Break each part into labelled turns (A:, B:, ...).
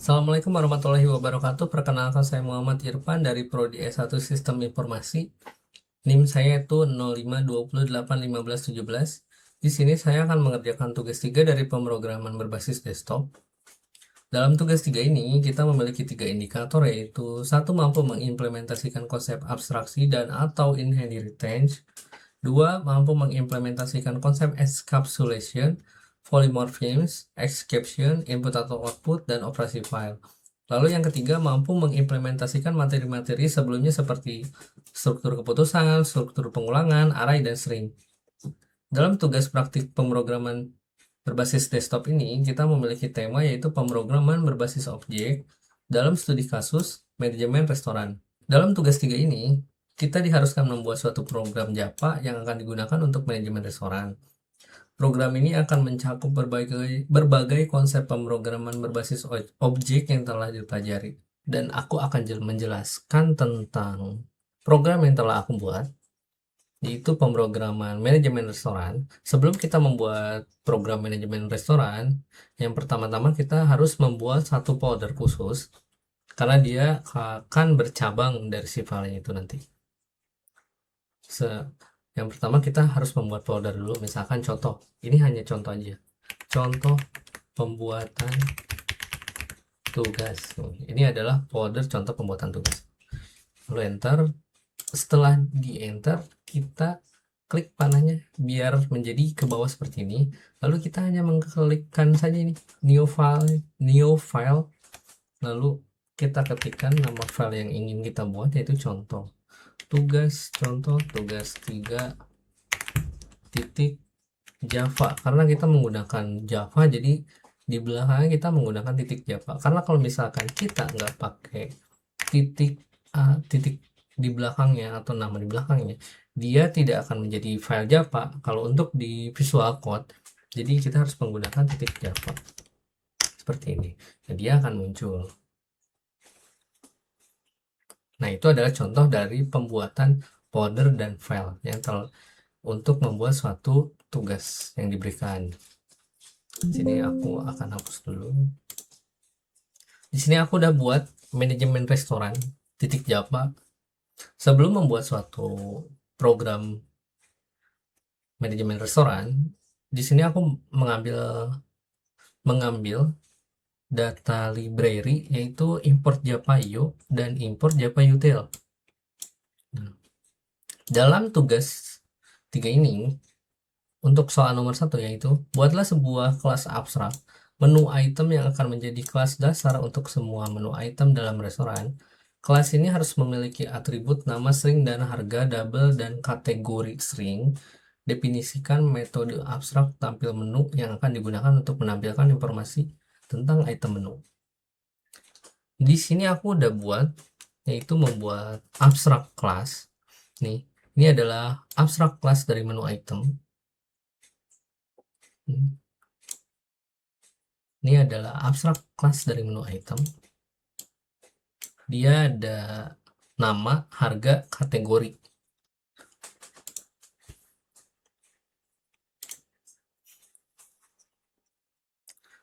A: Assalamualaikum warahmatullahi wabarakatuh. Perkenalkan, saya Muhammad Irfan dari Prodi S1 Sistem Informasi. NIM saya itu 0520815117. Di sini saya akan mengerjakan tugas 3 dari pemrograman berbasis desktop. Dalam tugas 3 ini kita memiliki 3 indikator, yaitu 1. Mampu mengimplementasikan konsep abstraksi dan atau inheritance. 2. Mampu mengimplementasikan konsep encapsulation, polymorphism, exception, input atau output, dan operasi file. Lalu yang ketiga, mampu mengimplementasikan materi-materi sebelumnya seperti struktur keputusan, struktur pengulangan, array, dan string. Dalam tugas praktik pemrograman berbasis desktop ini, kita memiliki tema yaitu pemrograman berbasis objek dalam studi kasus manajemen restoran. Dalam tugas 3 ini, kita diharuskan membuat suatu program Java yang akan digunakan untuk manajemen restoran. Program ini akan mencakup berbagai konsep pemrograman berbasis objek yang telah dipelajari. Dan aku akan menjelaskan tentang program yang telah aku buat, yaitu pemrograman manajemen restoran. Sebelum kita membuat program manajemen restoran, yang pertama-tama kita harus membuat satu folder khusus, karena dia akan bercabang dari si filenya itu nanti. Yang pertama kita harus membuat folder dulu. Misalkan contoh, ini hanya contoh aja, contoh pembuatan tugas. Ini adalah folder contoh pembuatan tugas. Lalu enter. Setelah di enter, kita klik panahnya biar menjadi ke bawah seperti ini. Lalu kita hanya mengklikkan saja ini new file, lalu kita ketikkan nama file yang ingin kita buat, yaitu contoh tugas 3 titik Java. Karena kita menggunakan Java, jadi di belakangnya kita menggunakan titik Java. Karena kalau misalkan kita nggak pakai titik di belakangnya atau nama di belakangnya, dia tidak akan menjadi file Java kalau untuk di Visual Code. Jadi kita harus menggunakan titik Java seperti ini, nah dia akan muncul. Nah, itu adalah contoh dari pembuatan folder dan file yang untuk membuat suatu tugas yang diberikan. Di sini aku akan hapus dulu. Di sini aku udah buat manajemen restoran titik Java. Sebelum membuat suatu program manajemen restoran, di sini aku mengambil data library, yaitu import Java.io dan import Java.util. Nah, dalam tugas 3 ini, untuk soal nomor 1, yaitu buatlah sebuah kelas abstrak menu item yang akan menjadi kelas dasar untuk semua menu item dalam restoran. Kelas ini harus memiliki atribut nama, string, dan harga double, dan kategori string. Definisikan metode abstrak tampil menu yang akan digunakan untuk menampilkan informasi tentang item menu. Di sini aku udah buat, yaitu membuat abstrak class. Nih, ini adalah abstrak class dari menu item. Ini adalah abstrak class dari menu item. Dia ada nama, harga, kategori.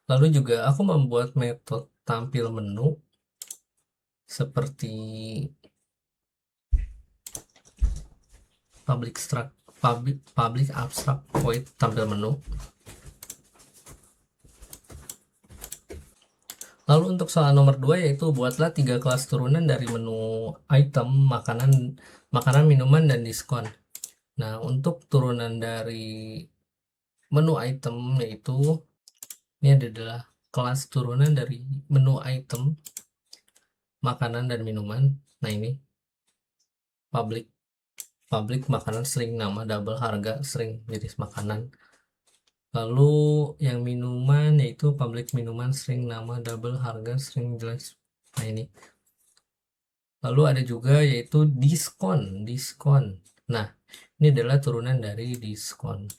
A: Lalu juga aku membuat metode tampil menu seperti public abstract void tampil menu. Lalu untuk soal nomor 2, yaitu buatlah 3 kelas turunan dari menu item, makanan, minuman, dan diskon. Nah, untuk turunan dari menu item, yaitu ini adalah kelas turunan dari menu item, makanan dan minuman. Nah, ini public makanan, string nama, double harga, string jenis makanan. Lalu yang minuman yaitu public minuman, string nama, double harga, string jelas. Nah, ini. Lalu ada juga yaitu diskon. Nah, ini adalah turunan dari diskon.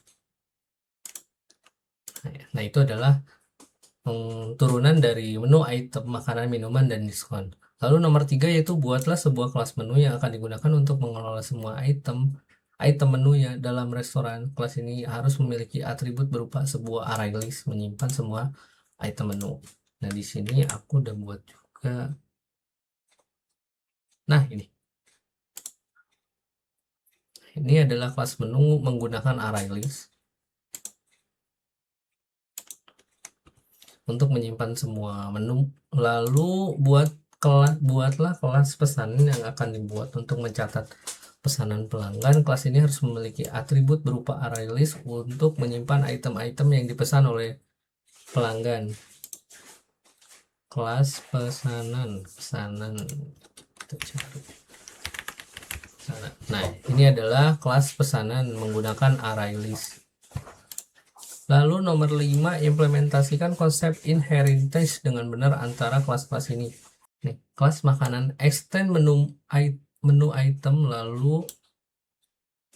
A: Nah, itu adalah turunan dari menu item, makanan, minuman, dan diskon. Lalu nomor 3, yaitu buatlah sebuah kelas menu yang akan digunakan untuk mengelola semua item menunya dalam restoran. Kelas ini harus memiliki atribut berupa sebuah array list menyimpan semua item menu. Nah, di sini aku udah buat juga. Nah, ini adalah kelas menu menggunakan array list untuk menyimpan semua menu. Lalu buatlah kelas pesanan yang akan dibuat untuk mencatat pesanan pelanggan. Kelas ini harus memiliki atribut berupa array list untuk menyimpan item-item yang dipesan oleh pelanggan. Kelas pesanan kita cari. Nah, ini adalah kelas pesanan menggunakan array list. Lalu nomor 5, implementasikan konsep inheritance dengan benar antara kelas-kelas ini. Nih, kelas makanan, extend menu item, lalu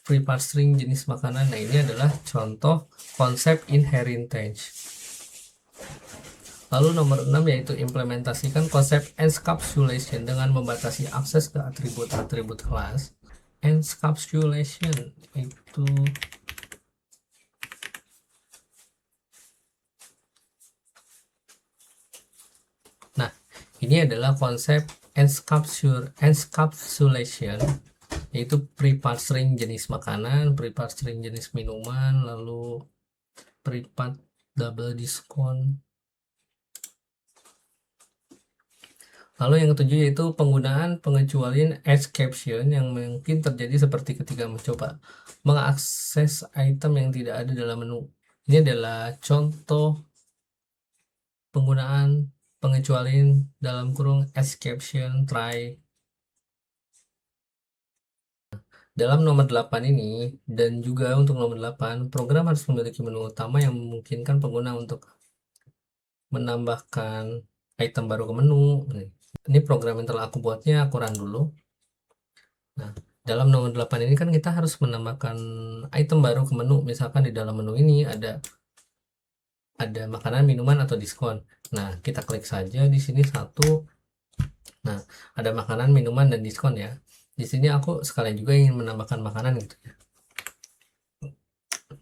A: prepare string jenis makanan. Nah, ini adalah contoh konsep inheritance. Lalu nomor 6 yaitu implementasikan konsep encapsulation dengan membatasi akses ke atribut-atribut kelas. Encapsulation itu ini adalah konsep encapsulation, yaitu prepare string jenis makanan, prepare string jenis minuman, lalu prepare double discount. Lalu yang ketujuh yaitu penggunaan pengecualian exception yang mungkin terjadi seperti ketika mencoba mengakses item yang tidak ada dalam menu. Ini adalah contoh penggunaan pengecualian dalam kurung exception try. Dalam nomor 8 ini dan juga untuk nomor 8, program harus memiliki menu utama yang memungkinkan pengguna untuk menambahkan item baru ke menu. Ini program yang telah aku buatnya, aku run dulu. Nah, dalam nomor 8 ini kan kita harus menambahkan item baru ke menu. Misalkan di dalam menu ini ada makanan, minuman, atau diskon. Nah, kita klik saja di sini satu. Nah, ada makanan, minuman, dan diskon ya. Di sini aku sekalian juga ingin menambahkan makanan gitu ya.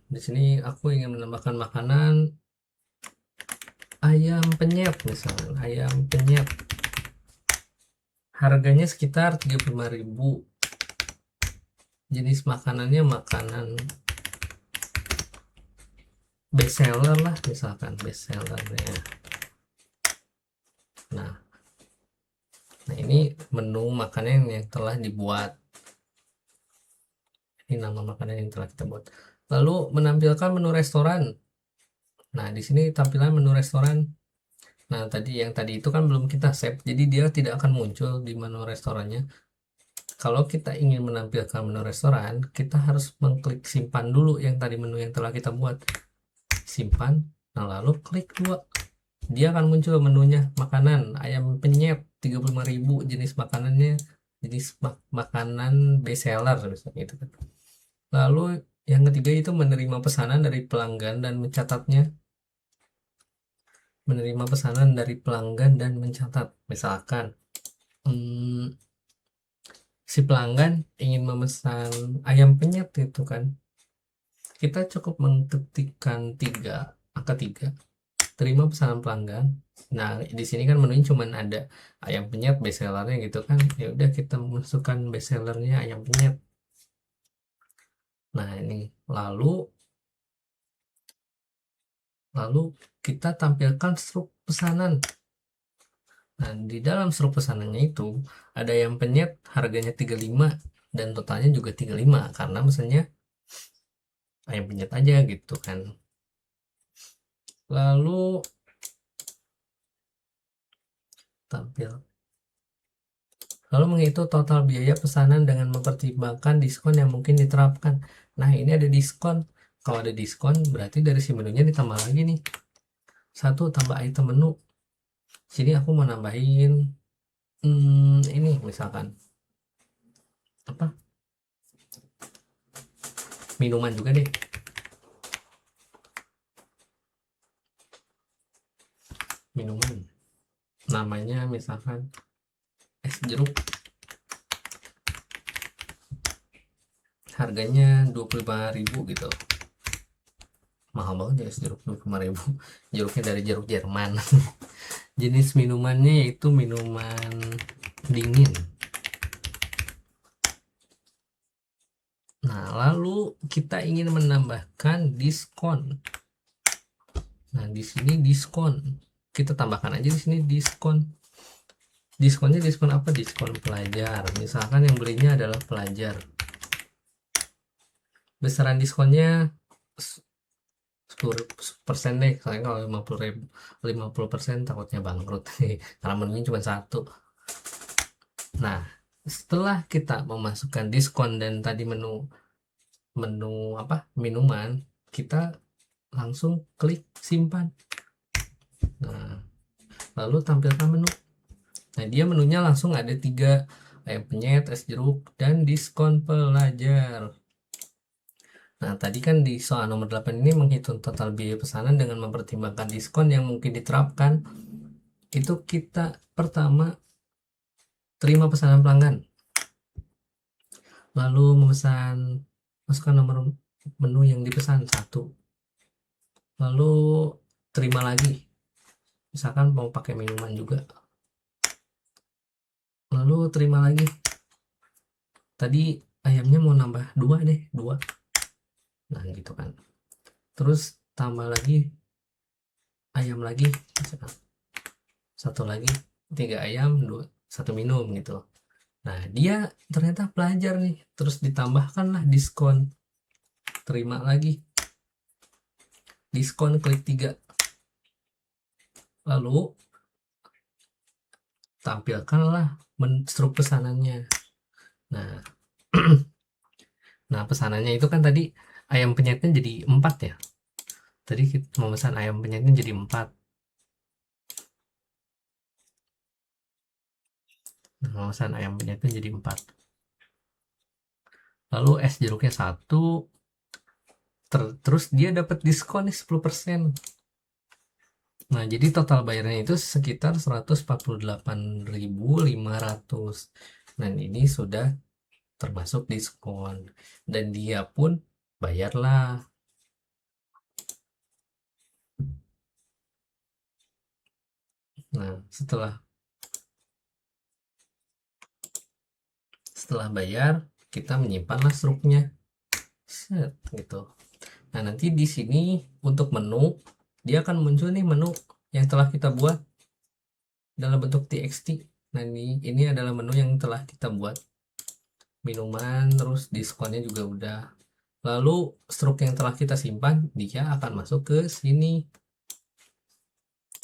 A: Di sini aku ingin menambahkan makanan ayam penyet misalnya, ayam penyet. Harganya sekitar 35.000. Jenis makanannya makanan best seller lah, misalkan best sellernya. Nah, ini menu makanan yang telah dibuat. Ini nama makanan yang telah kita buat. Lalu menampilkan menu restoran. Nah, di sini tampilan menu restoran. Nah, yang tadi itu kan belum kita save, jadi dia tidak akan muncul di menu restorannya. Kalau kita ingin menampilkan menu restoran, kita harus mengklik simpan dulu yang tadi menu yang telah kita buat. Simpan, nah lalu klik 2. Dia akan muncul menunya, makanan ayam penyet 35.000, jenis makanannya jenis makanan best seller misalnya itu kan. Lalu yang ketiga itu menerima pesanan dari pelanggan dan mencatatnya. Menerima pesanan dari pelanggan dan mencatat. Misalkan si pelanggan ingin memesan ayam penyet itu kan, kita cukup mengetikkan angka 3, terima pesanan pelanggan. Nah, di sini kan menunya cuma ada ayam penyet best sellernya gitu kan, ya udah kita masukkan best sellernya ayam penyet. Nah, ini lalu kita tampilkan struk pesanan. Nah, di dalam struk pesanannya itu ada ayam penyet harganya 35 dan totalnya juga 35 karena mesennya ayam penyet aja gitu kan. Lalu menghitung total biaya pesanan dengan mempertimbangkan diskon yang mungkin diterapkan. Nah, ini ada diskon. Kalau ada diskon berarti dari si menunya ditambah lagi nih. 1 tambah item menu. Sini aku mau nambahin ini misalkan apa? Minuman juga deh. Minuman. Namanya misalkan es jeruk. Harganya 25.000 gitu. Mahal banget ya es jeruk 25.000. Jeruknya dari jeruk Jerman. Jenis minumannya yaitu minuman dingin. Nah, lalu kita ingin menambahkan diskon. Nah, di sini diskon. Kita tambahkan aja di sini diskon. Diskonnya diskon apa? Diskon pelajar. Misalkan yang belinya adalah pelajar. Besaran diskonnya 10% deh, soalnya kalau 50% takutnya bangkrut karena menunya cuma satu. Nah, setelah kita memasukkan diskon dan tadi menu apa minuman, kita langsung klik simpan. Nah, lalu tampilkan menu. Nah, dia menunya langsung ada 3, ayam penyet, es jeruk, dan diskon pelajar. Nah, tadi kan di soal nomor 8 ini menghitung total biaya pesanan dengan mempertimbangkan diskon yang mungkin diterapkan. Itu kita pertama terima pesanan pelanggan. Lalu memesan, masukkan nomor menu yang dipesan 1. Lalu terima lagi. Misalkan mau pakai minuman juga. Lalu terima lagi. Tadi ayamnya mau nambah 2 deh, 2. Nah, gitu kan. Terus tambah lagi ayam lagi, misalkan 1 lagi, 3 ayam, 1 minum gitu. Nah, dia ternyata pelajar nih, terus ditambahkanlah diskon. Terima lagi. Diskon klik 3. Lalu tampilkanlah struk pesanannya. Nah, nah pesanannya itu kan tadi ayam penyetnya jadi 4 ya. Tadi kita memesan ayam penyetnya jadi 4. Nah, memesan ayam penyetnya jadi 4. Lalu es jeruknya 1. Terus dia dapat diskon nih 10%. Nah, jadi total bayarnya itu sekitar 148.500. Nah, ini sudah termasuk diskon. Dan dia pun bayarlah. Nah, setelah bayar, kita menyimpanlah struknya. Set, gitu. Nah, nanti di sini untuk menu, dia akan muncul nih menu yang telah kita buat dalam bentuk txt. Nah, ini adalah menu yang telah kita buat. Minuman, terus diskonnya juga udah. Lalu struk yang telah kita simpan, dia akan masuk ke sini.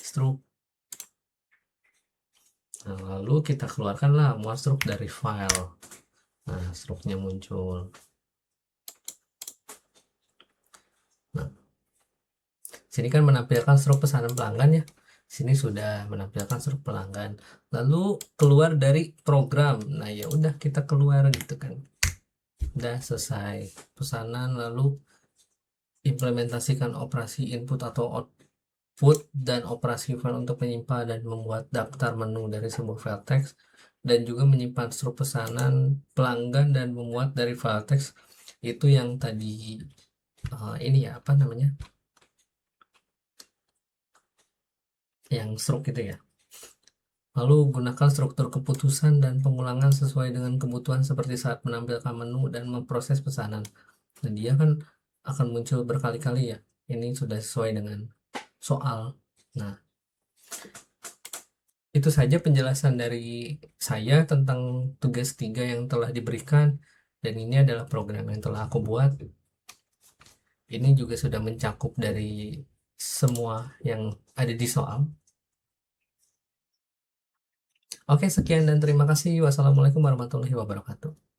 A: Struk. Nah, lalu kita keluarkanlah muat struk dari file. Nah, struknya muncul. Nah, sini kan menampilkan struk pesanan pelanggan ya. Sini sudah menampilkan struk pelanggan. Lalu keluar dari program. Nah, ya udah kita keluar gitu kan. Udah selesai pesanan, lalu implementasikan operasi input atau output dan operasi file untuk menyimpan dan membuat daftar menu dari sebuah file teks, dan juga menyimpan struk pesanan pelanggan dan memuat dari file teks itu yang tadi ini ya apa namanya, yang struk itu ya. Lalu gunakan struktur keputusan dan pengulangan sesuai dengan kebutuhan seperti saat menampilkan menu dan memproses pesanan. Dan dia kan akan muncul berkali-kali ya. Ini sudah sesuai dengan soal. Nah, itu saja penjelasan dari saya tentang tugas 3 yang telah diberikan. Dan ini adalah program yang telah aku buat. Ini juga sudah mencakup dari semua yang ada di soal. Oke, sekian dan terima kasih. Wassalamualaikum warahmatullahi wabarakatuh.